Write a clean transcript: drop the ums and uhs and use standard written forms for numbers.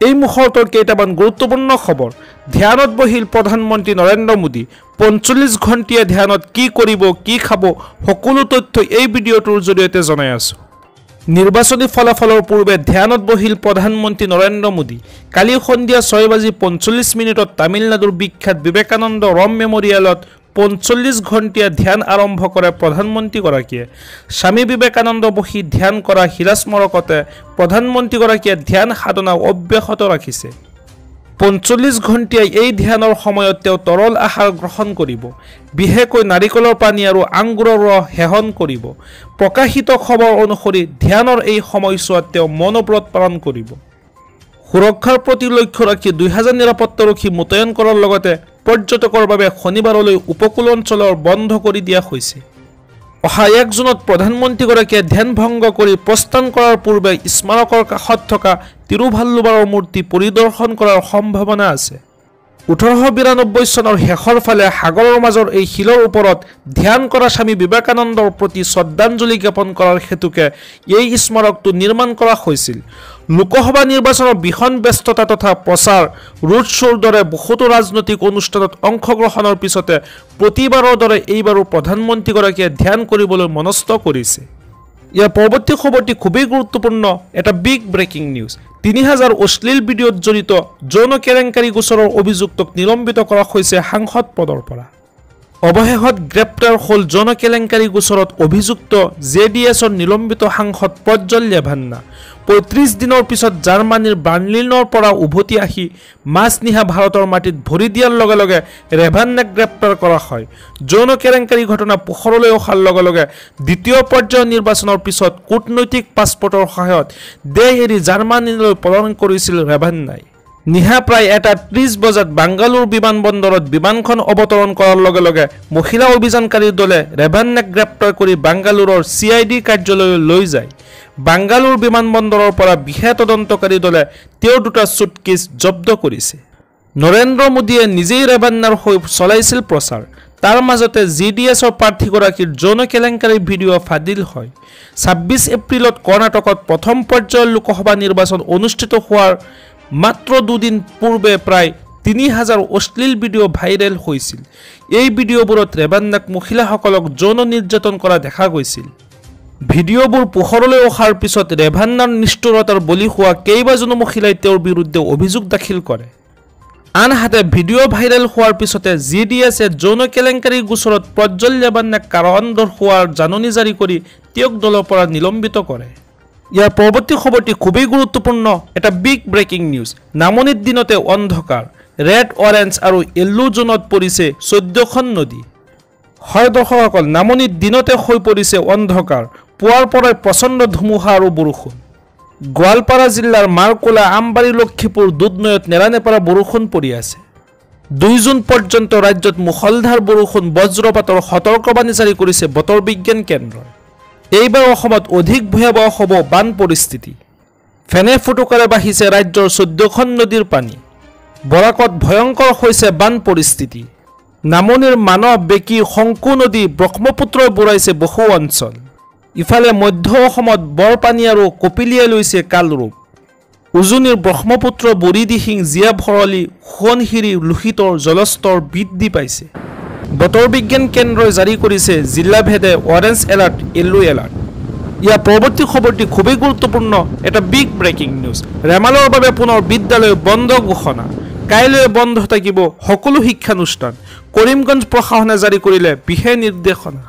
এই মুহূৰ্তৰ কেইটামান গুৰুত্বপূৰ্ণ খবৰ। ধ্যানত বহিল প্ৰধানমন্ত্ৰী নৰেন্দ্ৰ মোদী। ৪৫ ঘণ্টীয়া ধ্যানত কি কৰিব, কি খাব, সকলো তথ্য এই ভিডিঅ'টোৰ জৰিয়তে জনাই আছোঁ। নিৰ্বাচনী ফলাফলৰ পূৰ্বে ধ্যানত বহিল প্ৰধানমন্ত্ৰী নৰেন্দ্ৰ মোদী। কালি সন্ধিয়া ৬:৪৫ তামিলনাডুৰ বিখ্যাত বিবেকানন্দ ৰম মেমৰিয়েলত ৪৫ ঘণ্টীয়া ধ্যান আৰম্ভ কৰে প্ৰধানমন্ত্ৰীগৰাকীয়ে। স্বামী বিবেকানন্দ বহি ধ্যান কৰা শিলাস্মাৰকতে প্ৰধানমন্ত্ৰীগৰাকীয়ে ধ্যান সাধনা অব্যাহত ৰাখিছে। ৪৫ ঘণ্টীয়া এই ধ্যানৰ সময়ত তেওঁ তৰল আহাৰ গ্ৰহণ কৰিব, বিশেষকৈ নাৰিকলৰ পানী আৰু আঙুৰৰ ৰস সেৱন কৰিব। প্ৰকাশিত খবৰ অনুসৰি ধ্যানৰ এই সময়ছোৱাত তেওঁ মৌনব্ৰত পালন কৰিব। সুৰক্ষাৰ প্ৰতি লক্ষ্য ৰাখি ২০০০ নিৰাপত্তাৰক্ষী মোতায়েন কৰাৰ লগতে পৰ্যটকৰ বাবে শনিবাৰলৈ উপকূল অঞ্চলৰ বন্ধ কৰি দিয়া হৈছে। অহা ১ জুনত প্ৰধানমন্ত্ৰীগৰাকীয়ে ধ্যান ভংগ কৰি প্ৰস্থান কৰাৰ পূৰ্বে স্মাৰকৰ কাষত থকা তিৰুভাল্লুৱাৰৰ মূৰ্তি পৰিদৰ্শন কৰাৰ সম্ভাৱনা আছে। ১৮৯২ চনৰ শেষৰ ফালে সাগৰৰ মাজৰ এই শিলৰ ওপৰত ধ্যান কৰা স্বামী বিবেকানন্দৰ প্ৰতি শ্ৰদ্ধাঞ্জলি জ্ঞাপন কৰাৰ হেতুকে এই স্মাৰকটো নিৰ্মাণ কৰা হৈছিল। লোকসভা নিৰ্বাচনৰ ভীষণ ব্যস্ততা তথা প্ৰচাৰ, ৰোড শ্ব'ৰ দৰে বহুতো ৰাজনৈতিক অনুষ্ঠানত অংশগ্ৰহণৰ পিছতে প্ৰতিবাৰৰ দৰে এইবাৰো প্ৰধানমন্ত্ৰীগৰাকীয়ে ধ্যান কৰিবলৈ মনস্থ কৰিছে। ইয়াৰ পৰৱৰ্তী খবৰটি খুবেই গুৰুত্বপূৰ্ণ, এটা বিগ ব্ৰেকিং নিউজ। ৩০০০ অশ্লীল ভিডিঅ'ত জড়িত যৌন কেলেংকাৰী গোচৰৰ অভিযুক্তক নিলম্বিত কৰা হৈছে সাংসদ পদৰ পৰা। অৱশেষত গ্ৰেপ্তাৰ হ'ল যৌন কেলেংকাৰী গোচৰত অভিযুক্ত JDSৰ নিলম্বিত সাংসদ প্ৰজ্জ্বল ৰেভান্না। ৩৫ দিনৰ পিছত জাৰ্মানীৰ বাৰ্লিনৰ পৰা উভতি আহি মাজনিশা ভাৰতৰ মাটিত ভৰি দিয়াৰ লগে লগে ৰেভান্নাক গ্ৰেপ্তাৰ কৰা হয়। যৌন কেলেংকাৰী ঘটনা পোহৰলৈ অহাৰ লগে লগে দ্বিতীয় পৰ্যায়ৰ নিৰ্বাচনৰ পিছত কূটনৈতিক পাছপৰ্টৰ সহায়ত দেশ এৰি জাৰ্মানীলৈ পলায়ন কৰিছিল ৰেভান্নাই। নিশা প্ৰায় ১:৩০ বজাত বাংগালোৰ বিমানবন্দৰত বিমানখন অৱতৰণ কৰাৰ লগে লগে মহিলা অভিযানকাৰীৰ দলে ৰেভান্নাক গ্ৰেপ্তাৰ কৰি বাংগালোৰৰ CID কাৰ্যালয়লৈ লৈ যায়। বাংগালোৰ বিমানবন্দৰৰ পৰা বিশেষ তদন্তকাৰী দলে তেওঁৰ দুটা চুটকেছ জব্দ কৰিছে। নৰেন্দ্ৰ মোদীয়ে নিজেই ৰেভান্নাৰ হৈ চলাইছিল প্ৰচাৰ। তাৰ মাজতে JDSৰ প্ৰাৰ্থীগৰাকীৰ যৌন কেলেংকাৰীৰ ভিডিঅ' ফাদিল হয়। ২৬ এপ্ৰিলত কৰ্ণাটকত প্ৰথম পৰ্যায়ৰ লোকসভা নিৰ্বাচন অনুষ্ঠিত হোৱাৰ মাত্ৰ দুদিন পূৰ্বে প্ৰায় ৩০০০ অশ্লীল ভিডিঅ' ভাইৰেল হৈছিল। এই ভিডিঅ'বোৰত ৰেভান্নাক মহিলাসকলক যৌন নিৰ্যাতন কৰা দেখা গৈছিল। ভিডিঅ'বোৰ পোহৰলৈ অহাৰ পিছত ৰেভান্নাৰ নিষ্ঠুৰতাৰ বলি হোৱা কেইবাজনো মহিলাই তেওঁৰ বিৰুদ্ধে অভিযোগ দাখিল কৰে। আনহাতে ভিডিঅ' ভাইৰেল হোৱাৰ পিছতে JDSে যৌন কেলেংকাৰী গোচৰত প্ৰজ্জ্বল ৰেভান্নাক কাৰণ দৰ্শোৱাৰ জাননী জাৰি কৰি তেওঁক দলৰ পৰা নিলম্বিত কৰে। ইয়াৰ পৰৱৰ্তী খবৰটি খুবেই গুৰুত্বপূৰ্ণ, এটা বিগ ব্ৰেকিং নিউজ। নামনিত দিনতে অন্ধকাৰ, ৰেড, অৰেঞ্জ আৰু য়েল্লো জোনত পৰিছে ১৪খন নদী। হয় দৰ্শকসকল, নামনিত দিনতে হৈ পৰিছে অন্ধকাৰ, পুৱাৰ পৰাই প্ৰচণ্ড ধুমুহা আৰু বৰষুণ। গোৱালপাৰা জিলাৰ মাৰকোলা, আমবাৰী, লক্ষীপুৰ, দুধনৈত নেৰানেপেৰা বৰষুণ পৰি আছে। ২ জুন পৰ্যন্ত ৰাজ্যত মুষলধাৰ বৰষুণ, বজ্ৰপাতৰ সতৰ্কবাণী জাৰি কৰিছে বতৰ বিজ্ঞান কেন্দ্ৰই। এইবাৰ অসমত অধিক ভয়াৱহ হ'ব বান পৰিস্থিতি। ফেনে ফুটুকাৰে বাঢ়িছে ৰাজ্যৰ ১৪খন নদীৰ পানী। বৰাকত ভয়ংকৰ হৈছে বান পৰিস্থিতি। নামনিৰ মানৱ, বেকী, শংকু নদী ব্ৰহ্মপুত্ৰই বুৰাইছে বহু অঞ্চল। ইফালে মধ্য অসমত বৰপানী আৰু কপিলিয়াই লৈছে কালৰূপ। উজনিৰ ব্ৰহ্মপুত্ৰ, বুঢ়ীদিহিং, জীয়াভৰলী, সোৱণশিৰি, লোহিতৰ জলস্তৰ বৃদ্ধি পাইছে। বতৰ বিজ্ঞান কেন্দ্ৰই জাৰি কৰিছে জিলাভেদে অৰেঞ্জ এলাৰ্ট, য়েল্লো এলাৰ্ট। ইয়াৰ পৰৱৰ্তী খবৰটি খুবেই গুৰুত্বপূৰ্ণ, এটা বিগ ব্ৰেকিং নিউজ। ৰেমালৰ বাবে পুনৰ বিদ্যালয় বন্ধ ঘোষণা। কাইলৈ বন্ধ থাকিব সকলো শিক্ষানুষ্ঠান। কৰিমগঞ্জ প্ৰশাসনে জাৰি কৰিলে বিশেষ নিৰ্দেশনা।